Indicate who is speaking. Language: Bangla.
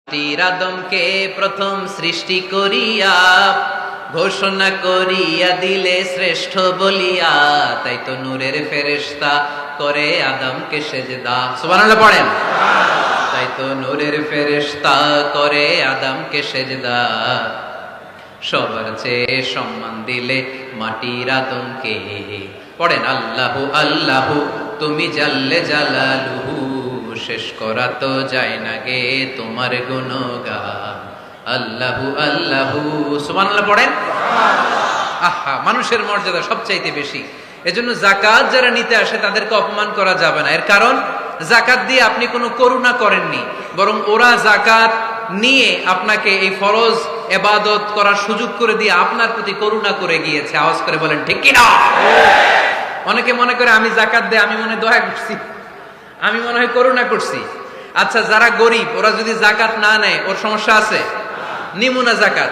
Speaker 1: মাটির আদমকে প্রথম সৃষ্টি করিয়া ঘোষণা করিয়া দিলে শ্রেষ্ঠ বলিয়া, তাই তো নূরের ফেরেশতা করে আদমকে সেজদা। সুবহানাল্লাহ পড়েন। তাই তো নূরের ফেরেশতা করে আদমকে সেজদা। সবার চেয়ে সম্মান দিলে মাটির আদমকে। পড়েন আল্লাহু আল্লাহু তুমি জাল্লে জালালুহু, শেষ করা তো যায় না গে তোমার গুণগান। আল্লাহু আল্লাহু সুবহানাল্লাহ পড়েন। আহা, মানুষের মর্যাদা সবচাইতে বেশি। এজন্য যাকাত যারা নিতে আসে তাদেরকে অপমান করা যাবে না। এর কারণ যাকাত দিয়ে আপনি কোনো করুণা করেননি, বরং ওরা যাকাত নিয়ে আপনাকে এই ফরজ ইবাদত করার সুযোগ করে দিয়ে আপনার প্রতি করুণা করে গিয়েছে। আওয়াজ করে বলেন ঠিক কি না? অনেকে মনে করে আমি যাকাত দেই, আমি মনে দয়া করছি, আমি মনে হয় করুণা করছি। আচ্ছা, যারা গরিব ওরা যদি যাকাত না নেয় ওর সমস্যা আছে? নিমুনা যাকাত